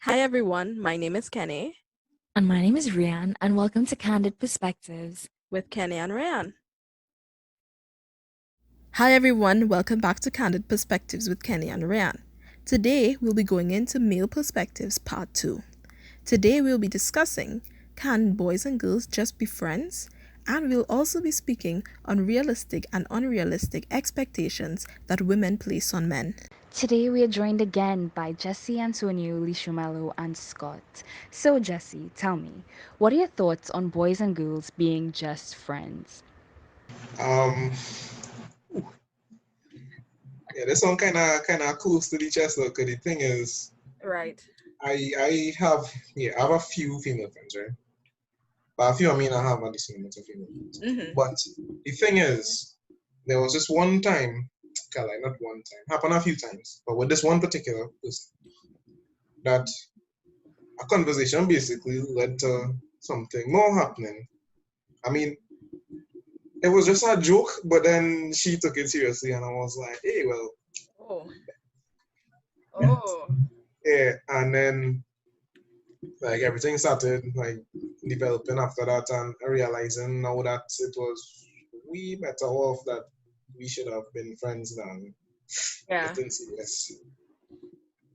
Hi everyone, my name is Kenny And my name is Rian, and welcome to Candid Perspectives. with Kenny and Ryan. Hi everyone, welcome back to Candid Perspectives with Kenny and Ryan. Today we'll be going into Male Perspectives Part 2. Today we'll be discussing, can boys and girls just be friends? And we'll also be speaking on realistic and unrealistic expectations that women place on men. Today we are joined again by Jesse, Antonio, Lihlumelo, and Scott. So, Jesse, tell me, what are your thoughts on boys and girls being just friends? Um, yeah, this one kind of close to the chest though, because the thing is, Right. I have a few female friends, right? But a few I mean I have a decent amount of female friends. Mm-hmm. But the thing is, there was this one time, like not one time, happened a few times, but with this one particular person, that a conversation basically led to something more happening. I mean, it was just a joke, but then she took it seriously, and I was like, hey, well, Oh. Oh. yeah, and then like everything started like developing after that and realizing now that it was we better off that we should have been friends than Yeah. getting serious.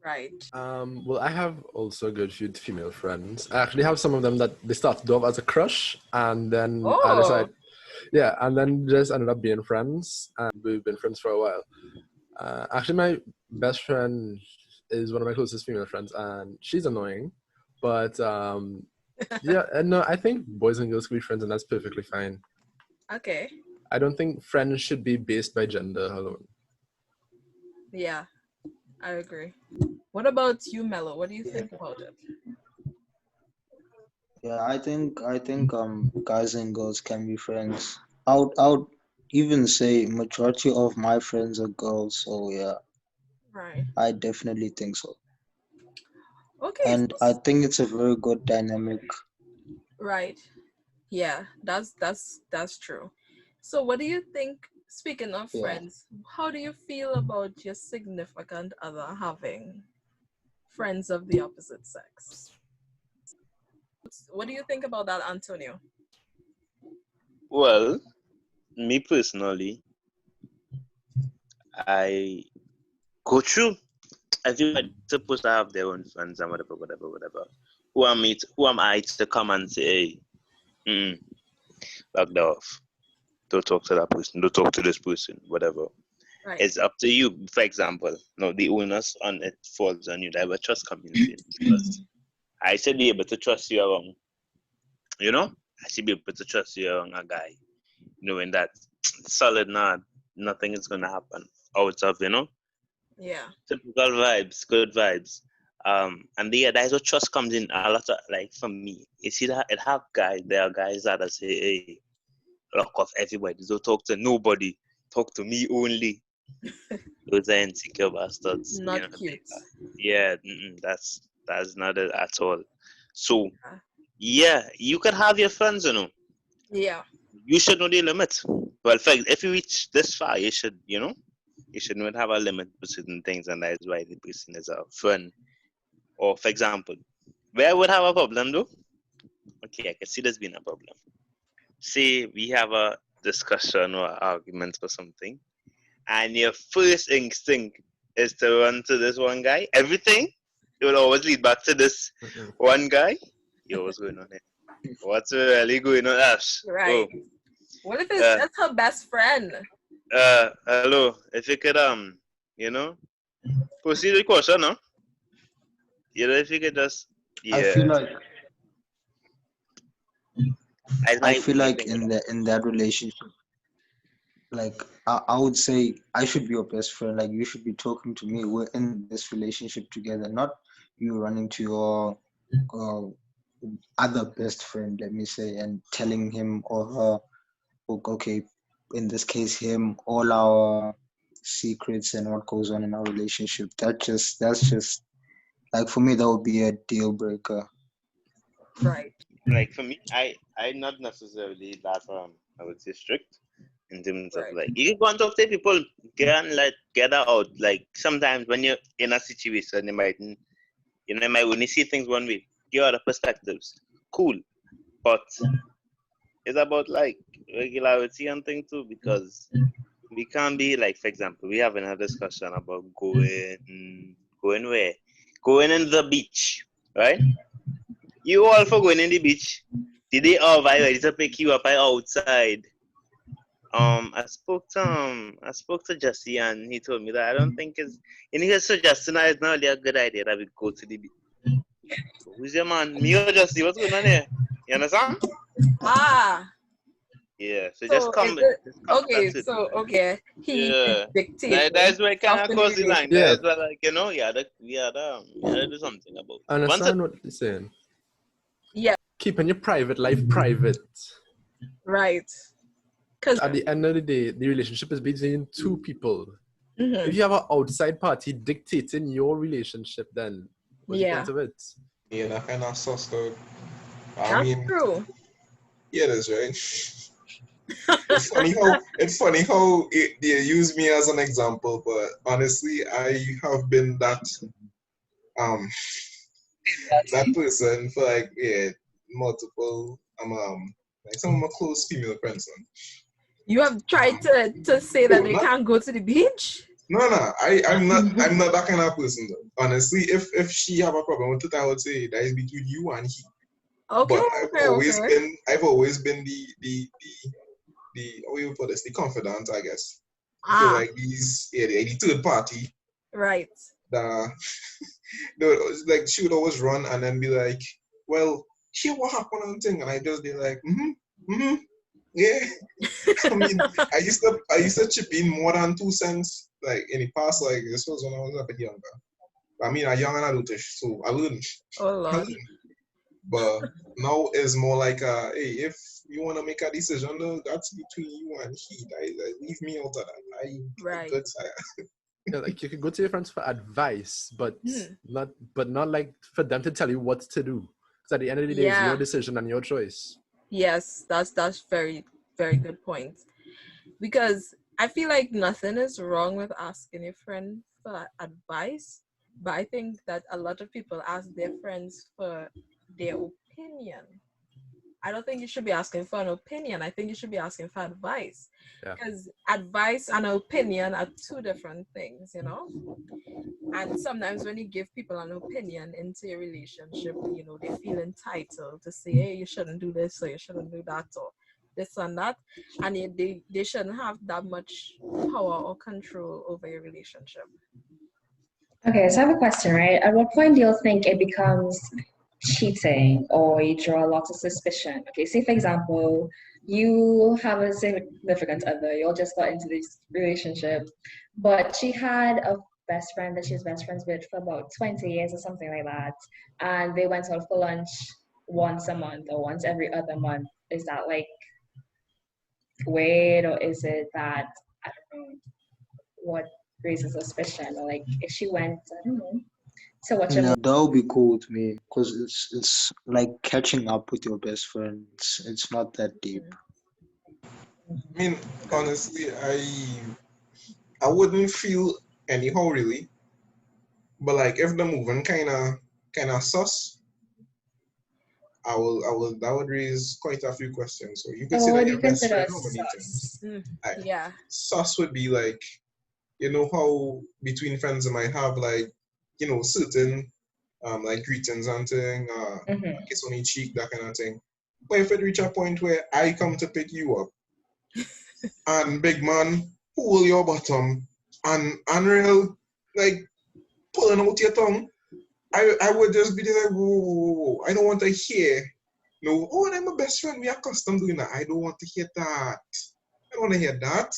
Right. Well, I have also a good few female friends. I actually have some of them that they started off as a crush, and then I Oh. decided, yeah, and then just ended up being friends, and we've been friends for a while. Actually, my best friend is one of my closest female friends, and she's annoying, but yeah, and no, I think boys and girls can be friends, and that's perfectly fine. Okay. I don't think friends should be based by gender alone. Yeah, I agree. What about you, Mello? What do you think about it? Yeah, I think guys and girls can be friends. I would even say majority of my friends are girls, so yeah, Right. I definitely think so. Okay. And I think it's a very good dynamic. Right. Yeah, that's true. So what do you think, speaking of Yeah. friends, how do you feel about your significant other having friends of the opposite sex? What do you think about that, Antonio? Well, me personally, I go through. Everybody supposed to have their own friends and whatever. Who am I to come and say, hey, back that off. Don't talk to that person. Don't talk to this person. Whatever. Right. It's up to you. For example, no, the onus on it falls on you. That will trust community because I should be able to trust you around. You know, I should be able to trust you around a guy, knowing that solid, nothing is gonna happen out of Yeah. typical vibes, good vibes. And yeah, that's what trust comes in a lot of like for me. You see that it have guys, there are guys that say, hey, lock off everybody, don't talk to nobody, talk to me only. Those are insecure bastards, Not cute. Yeah, that's not it at all. So yeah, you can have your friends, Yeah. You should know the limit. Well, in fact, if you reach this far, you should, you should not have a limit to certain things, and that is why the person is a friend. Or, for example, where I would have a problem though? Okay, I can see there's been a problem. Say we have a discussion or argument or something, and your first instinct is to run to this one guy. Everything it will always lead back to this one guy. Yo, what's going on here? What's really going on, Ash? Right. Oh, What if it's uh, just her best friend? hello. If you could, proceed with caution, no? If you could just, I yeah. feel like That's I my feel only like thing. in that relationship, like I would say I should be your best friend. Like you should be talking to me. We're in this relationship together, not you running to your uh, other best friend, let me say, and telling him or her, okay, in this case, him, all our secrets and what goes on in our relationship. That's just like for me, that would be a deal breaker. Right. Like for me, I'm not necessarily that I would say strict in terms of Right. like you can go and talk to people, get that out. Like sometimes when you're in a situation, you might You know, you might only see things one way. Give other perspectives. Cool. But it's about like regularity and thing too, because we can't be like, for example, we having a discussion about going where? Going in the beach, right? You all for going in the beach. Did they all ready to pick you up outside? I spoke to Jesse and he told me that I don't think it's and he suggesting that it's not really a good idea that we go to the beach. So who's your man? Me or Jesse? What's going on here? You understand? Ah, Yeah. So so just come is it okay? that's it. So okay, he Yeah. dictates That's where kind stuff of in the cause the line. relationship. Yeah, That's where like we had to do something about I it. Once it, understand what you're saying. Yeah, Keeping your private life private. right. Because At the end of the day, the relationship is between two people. mm-hmm. If you have an outside party dictating your relationship, then what's the Yeah, point of it? Yeah, that kind of sussed out. I that's mean, true. yeah, that's right. It's funny how they use me as an example, but honestly, I have been um that person for like multiple like some of my close female friends. You have tried to say that they Not can't go to the beach. no, I'm not that kind of person though. Honestly, if she have a problem with it, I would say that is between you and he. Okay, But okay. I've always been the how you put this, the confidant, I guess. So Ah, like the third party right. that like she would always run and then be like, well, here what happened and thing, and I just be like, yeah. I mean, I used to chip in more than 2 cents like in the past. Like this was when I was a bit younger. I mean, I'm young and adultish, so I learned. Oh I Lord. learned. But now it's more like, hey, if you want to make a decision, though, that's between you and he. Leave me out of that. I Right. good. Yeah, like you could go to your friends for advice, but Hmm. not like for them to tell you what to do. Because at the end of the day, it's Yeah. your decision and your choice. Yes, that's very, very good point. Because I feel like nothing is wrong with asking a friend for advice, but I think that a lot of people ask their friends for their opinion. I don't think you should be asking for an opinion. I think you should be asking for advice. Yeah. Because advice and opinion are two different things, you know? And sometimes when you give people an opinion into a relationship, you know, they feel entitled to say, hey, you shouldn't do this or you shouldn't do that or this and that. And they shouldn't have that much power or control over your relationship. Okay, so I have a question, right? At what point do you think it becomes cheating or you draw a lot of suspicion? Okay, say for example, you have a significant other, you all just got into this relationship, but she had a best friend that she's best friends with for about 20 years or something like that, and they went out for lunch once a month or once every other month. Is that like weird, or is it that, I don't know, what raises suspicion, or like if she went, I don't know. So what's your No, that would be cool with me because it's like catching up with your best friend. It's not that deep. I mean, honestly, I wouldn't feel anyhow really, but like if the moving kind of sus, that would raise quite a few questions. So you could say what that do you your best consider friend how many sus? times? Like, Yeah. sus would be like, you know how between friends you might have like, you know, certain like greetings and thing, kiss on each cheek, that kind of thing. But if it reach a point where I come to pick you up and big man pull your bottom and unreal like pulling out your tongue, I would just be like, whoa, I don't want to hear. No, oh, I'm my best friend. We are accustomed doing that. I don't want to hear that. I don't want to hear that.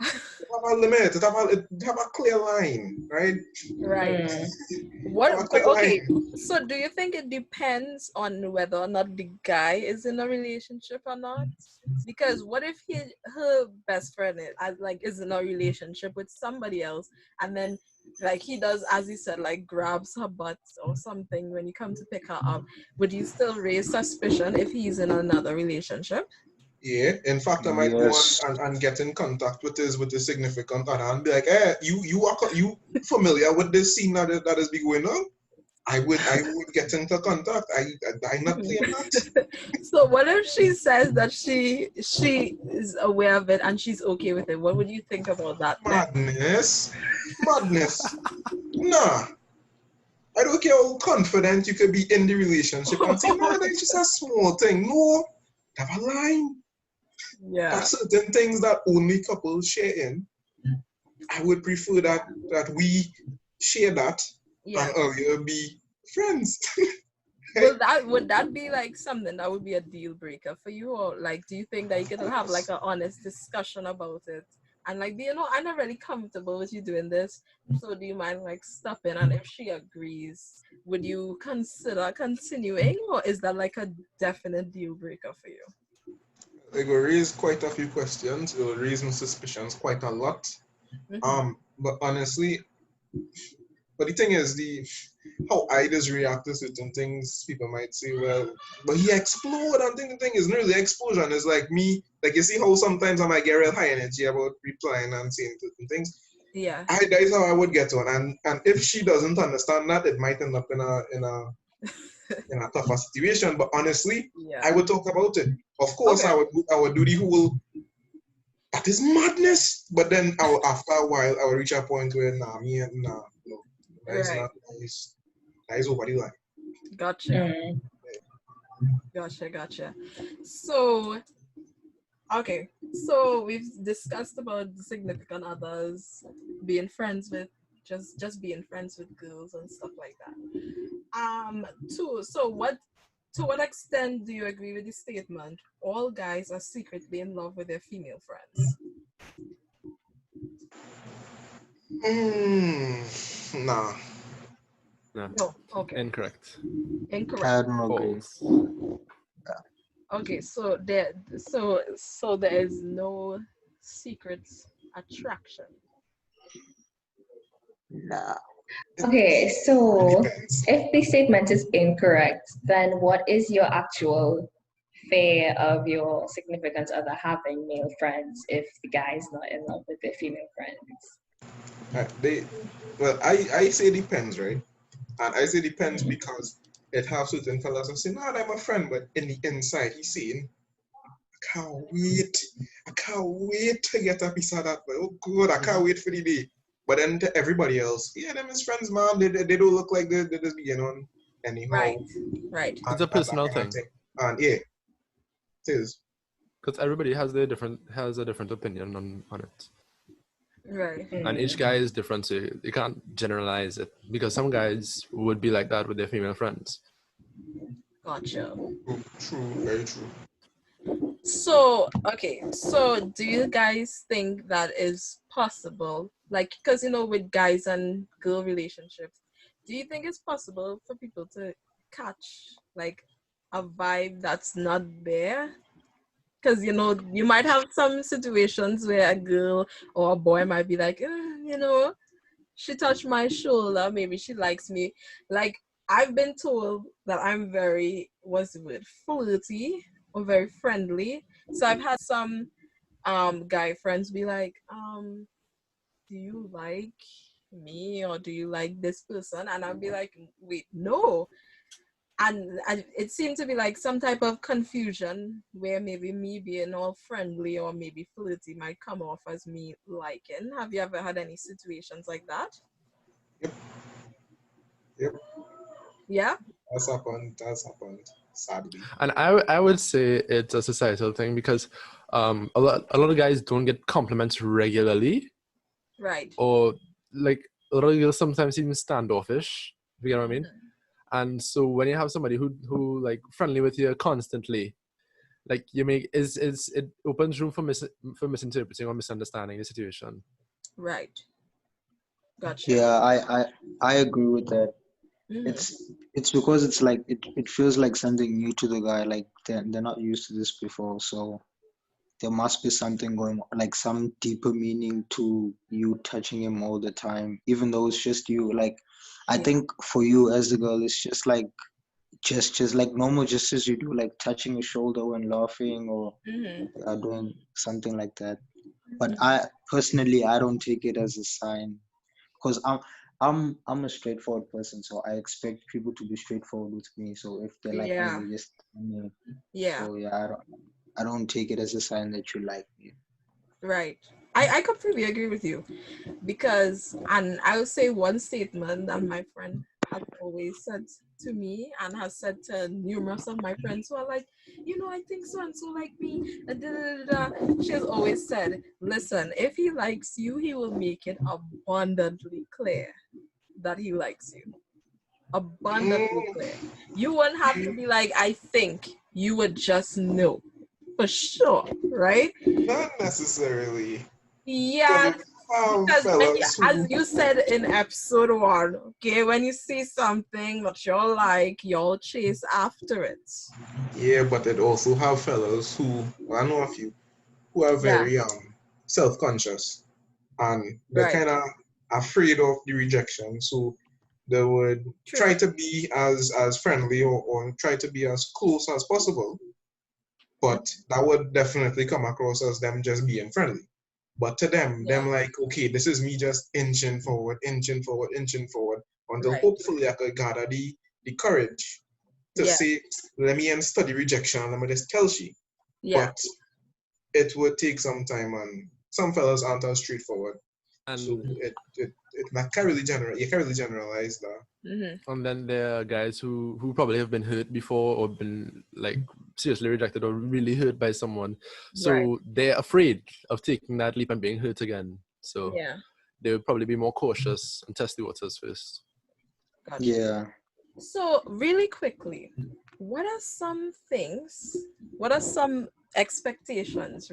Have a limit. Have a clear line, right? Right. Have a What? clear Okay. line. So, do you think it depends on whether or not the guy is in a relationship or not? Because what if her best friend is in a relationship with somebody else, and then like he does, as he said, like grabs her butt or something when you come to pick her up? Would you still raise suspicion if he's in another relationship? Yeah. In fact, I might go Yes. and get in contact with his significant other and be like, hey, you familiar with this scene that is be going on? I would get into contact. I'm not playing that. So what if she says that she is aware of it and she's okay with it? What would you think about that then? Madness. Nah. I don't care how confident you could be in the relationship and say, no, that's just a small thing. No, have a line. Yeah. There are certain things that only couples share in. I would prefer that we share that and earlier be friends. Would that be like something that would be a deal breaker for you, or like do you think that you could have like an honest discussion about it and like I'm not really comfortable with you doing this, so do you mind like stopping? And if she agrees, would you consider continuing, or is that like a definite deal breaker for you? It will raise quite a few questions. It will raise my suspicions quite a lot. But honestly, the thing is, how I just react to certain things, people might say, well, but he exploded. And the thing is, not really explosion. It's like me, like you see how sometimes I might get real high energy about replying and saying certain things. Yeah. That is how I would get on. And if she doesn't understand that, it might end up in a tougher situation. But honestly, I would talk about it. Of course, I would do the whole. That is madness. But then after a while, I would reach a point where no, that is not nice. That is over the line. Gotcha. Gotcha. So, okay. So we've discussed about the significant others, being friends with, just being friends with girls and stuff like that. To what extent do you agree with the statement, all guys are secretly in love with their female friends? Nah. No. Okay. Incorrect. I don't agree. Okay, so there is no secret attraction. Nah. Okay, so if the statement is incorrect, then what is your actual fear of your significant other having male friends if the guy is not in love with their female friends? I say depends, right? And I say depends because it has certain fellas who say, no, I'm a friend, but in the inside, he's saying, I can't wait to get a piece of that. Oh, God, I can't wait for the day. But then to everybody else, yeah, them is friends, man. They don't look like they're just being on anyhow. Right. It's a personal thing. And yeah, it is. Because everybody has a different opinion on it. Right. And each guy is different, so you can't generalize it. Because some guys would be like that with their female friends. Gotcha. True, very true. So, okay. So, do you guys think that is possible? Like, because, with guys and girl relationships, do you think it's possible for people to catch, like, a vibe that's not there? Because, you might have some situations where a girl or a boy might be like, she touched my shoulder. Maybe she likes me. Like, I've been told that I'm very, flirty or very friendly. So I've had some guy friends be like, do you like me or do you like this person? And I'll be like, wait, no. And it seemed to be like some type of confusion where maybe me being all friendly or maybe flirty might come off as me liking. Have you ever had any situations like that? Yep. Yeah? That's happened, sadly. And I would say it's a societal thing because a lot of guys don't get compliments regularly. Right. Or like a lot of girls sometimes even standoffish, if you get what I mean. And so when you have somebody who like friendly with you constantly, like it opens room for misinterpreting or misunderstanding the situation. Right. Gotcha. Yeah, I agree with that. It's because it's like it feels like something new to the guy, like they're not used to this before, so there must be something going on, like some deeper meaning to you touching him all the time, even though it's just you. Like I think for you as the girl, it's just like gestures, like normal gestures you do, like touching your shoulder when laughing or doing something like that. But I personally, I don't take it as a sign because I'm a straightforward person, so I expect people to be straightforward with me. So if they like me, Yeah. they just tell me. Yeah. So yeah, I don't take it as a sign that you like me. Right. I completely agree with you because, and I would say one statement that my friend has always said to me and has said to numerous of my friends who are like, I think so and so like me. Da, da, da, da. She has always said, listen, if he likes you, he will make it abundantly clear that he likes you. Abundantly clear. You wouldn't have to be like, I think. You would just know for sure, right? Not necessarily. Yeah, because when you, Fellas as who, you said in episode 1, okay, when you see something that you're like, you'll chase after it. yeah, but it also have fellas who, well, I know a few, who are Yeah, very self-conscious, and they're right. kind of afraid of the rejection, so they would try True. to be as friendly or try to be as close as possible, but that would definitely come across as them just being friendly. But to them, Yeah, them like, okay, this is me just inching forward, inching forward, inching forward, until right. hopefully I could gather the courage to Yeah, say, let me end study rejection, let me just tell she. yeah. But it would take some time, and some fellas aren't as straightforward. So And it not can't really you can't really generalize that. Mm-hmm. and then there are guys who probably have been hurt before or been like seriously rejected or really hurt by someone. Right. So they're afraid of taking that leap and being hurt again. So Yeah, they would probably be more cautious and test the waters first. gotcha. Yeah. So, really quickly, what are some things, what are some expectations,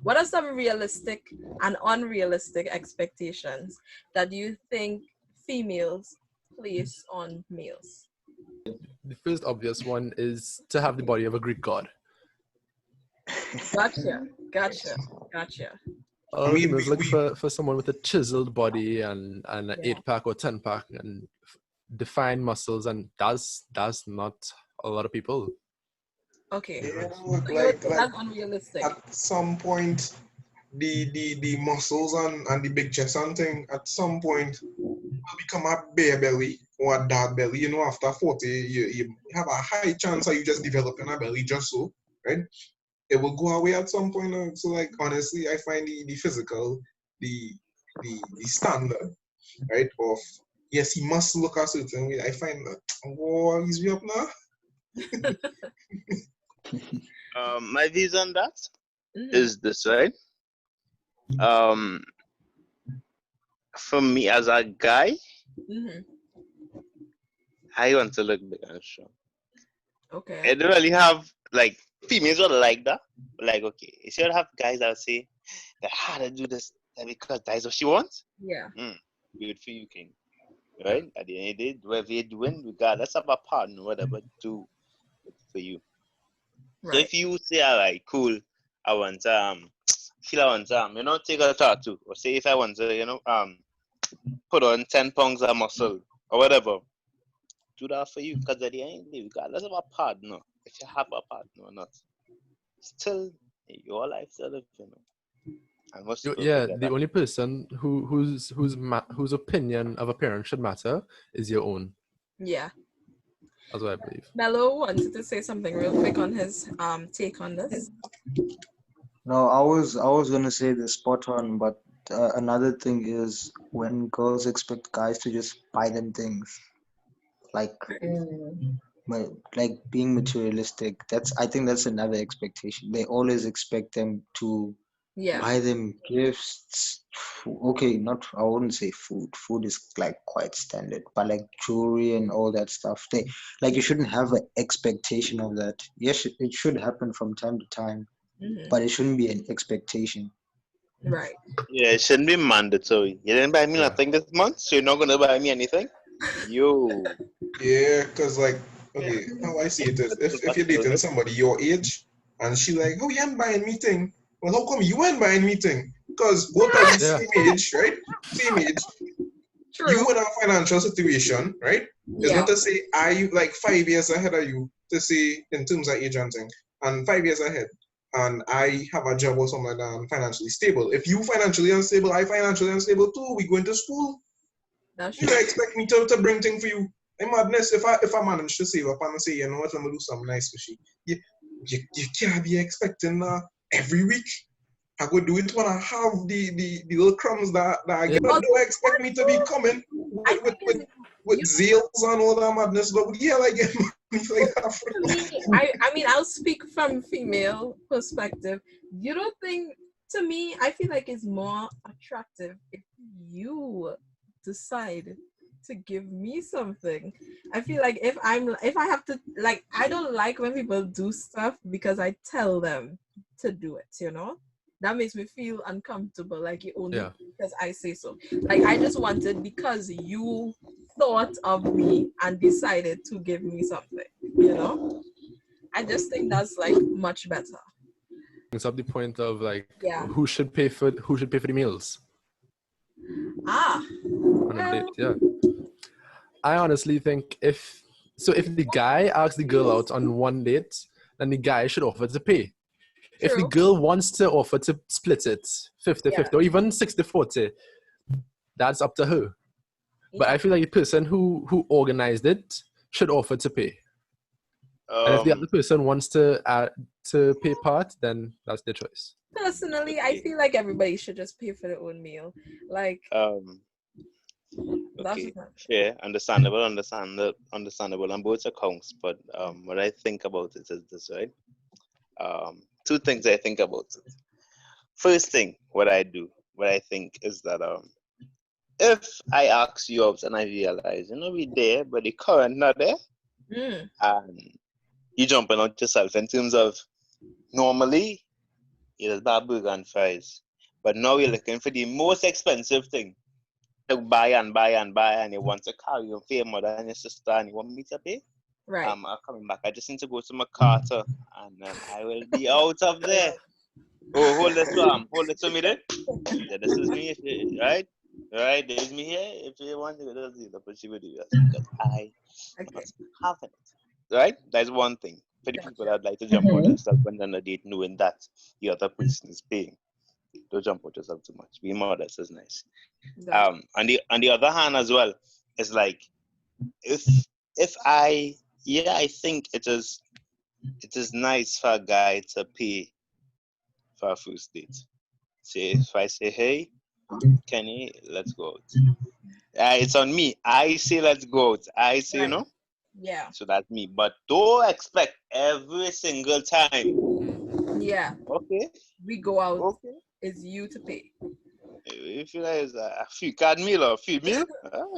what are some realistic and unrealistic expectations that you think females place on males? The first obvious one is to have the body of a Greek god. Gotcha, gotcha, gotcha. I All mean, females look for someone with a chiseled body and an Yeah. 8-pack or 10-pack and defined muscles, and that's not a lot of people. Okay. yeah, So you would say like that's unrealistic. at some point, the muscles and the big chest and thing at some point will become a bare belly or a dad belly. After 40, you have a high chance of you just developing a belly just so, right? It will go away at some point. So, like, honestly, I find the physical, the the standard, right? Of yes, he must look a certain way. I find that, oh, he's way up now. My views on that Mm-hmm. is this, right? Um, for me as a guy, Mm-hmm. I want to look big and strong. Okay. I don't really have like females would like that. Like, okay, you should have guys that would say that how to do this because that's what she wants. Yeah. Good for you, King. Right? At the end of the day, whatever you're doing, regardless of a partner, whatever, do it for you. So Right. if you say, all right, cool, I want feel I want take a tattoo, or say if I want to, put on 10 pounds of muscle or whatever, do that for you. Because at the end of the day, regardless of a partner, if you have a partner or not, still your life still live. And most people Yeah, forget the that. only person whose opinion of a parent should matter is your own. Yeah. That's what I believe. Mello wanted to say something real quick on his take on this. No, I was gonna say the spot on, but another thing is when girls expect guys to just buy them things, like Mm. like being materialistic. I think that's another expectation. They always expect them to Yeah. buy them gifts. Okay, not I wouldn't say food. Food is like quite standard, but like jewelry and all that stuff. You shouldn't have an expectation of that. Yes, it should happen from time to time, Mm-hmm. but it shouldn't be an expectation. Right. Yeah, it shouldn't be mandatory. You didn't buy me Yeah. nothing this month, so you're not gonna buy me anything. Yo. Yeah, because, like, okay, how I see it is, if you're dating somebody your age and she like, oh, you ain't buying me thing. Well, how come you ain't buying me thing? Because both of the Yeah. same age, right? Same age. True. You in a financial situation, right? It's Yeah. not to say I like 5 years ahead of you, to say in terms of age and thing, and 5 years ahead, and I have a job or something like that, I'm financially stable. If you financially unstable, I financially unstable too. We going to school. That's You true. don't expect me to bring things for you. I'm madness if I manage to save up and say, you know what, I'm gonna do something nice for she. You can't be expecting every week. I go do it when I have the little crumbs that I get. But don't expect me to be coming I with think it's, with you zeals and all that madness. But what the hell I get money like that for? to me, I mean, I'll speak from female perspective. You don't think, to me, I feel like it's more attractive if you decide to give me something. I feel like if I have to, like, I don't like when people do stuff because I tell them to do it, you know? That makes me feel uncomfortable, like you only Yeah. because I say so. Like, I just wanted because you thought of me and decided to give me something, you know? I just think that's like much better. It's up the point of like Yeah. who should pay for the meals Ah, on a date. Yeah. I honestly think if the guy asks the girl out on one date, then the guy should offer to pay. If the true. girl wants to offer to split it 50-50 or even 60-40, that's up to her. But Yeah. I feel like the person who organized it should offer to pay. And if the other person wants to pay part, then that's their choice. Personally, I Okay. feel like everybody should just pay for their own meal. Like, that's Okay, just not fair, understandable on both accounts. But what I think about it is this, right? Two things I think about it. First thing, what I think is that if I ask you out and I realize, we there, but the current not there, and you jumping out yourself in terms of normally it is bad burger and fries, but now you're looking for the most expensive thing to buy and buy and buy, and you want to carry your for your mother and your sister, and you want me to pay. right. I'm coming back. I just need to go to my Carter, and I will be out of there. Oh, hold this one. Hold it to me there. Yeah, this is me. If you, right, there's me here. If you want to, that's the opportunity because I am Okay. not having it. Right, that's one thing. For the people that like to jump out themselves when on a date, knowing that the other person is paying, don't jump out yourself too much. Be modest is nice. Gotcha. On the other hand as well, it's like if I think it is nice for a guy to pay for a first date. Say if I say, hey, Kenny, let's go out. It's on me. I say let's go out. I say, Right. Yeah. so that's me. But don't expect every single time. Yeah. Okay. We go out. Okay. It's you to pay. If you guys a few card meal or a few meal,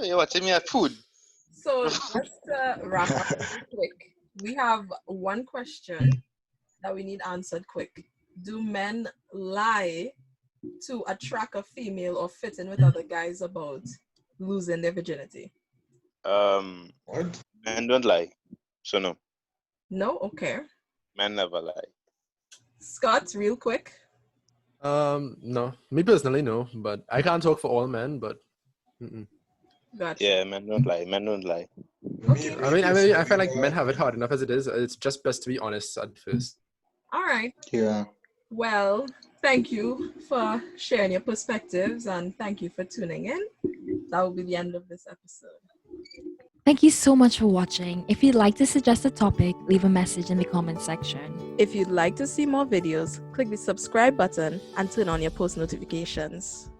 you're watching me at food. So just to wrap up really quick, we have one question that we need answered quick. Do men lie to attract a female or fit in with other guys about losing their virginity? What? Men don't lie. So no, No? Okay. men never lie. Scott, real quick. No, me personally, no, but I can't talk for all men. But Gotcha. Yeah, men don't lie. Men don't lie. Okay. I mean, I feel like men have it hard enough as it is. It's just best to be honest at first. All right. Yeah. Well, thank you for sharing your perspectives and thank you for tuning in. That will be the end of this episode. Thank you so much for watching. If you'd like to suggest a topic, leave a message in the comment section. If you'd like to see more videos, click the subscribe button and turn on your post notifications.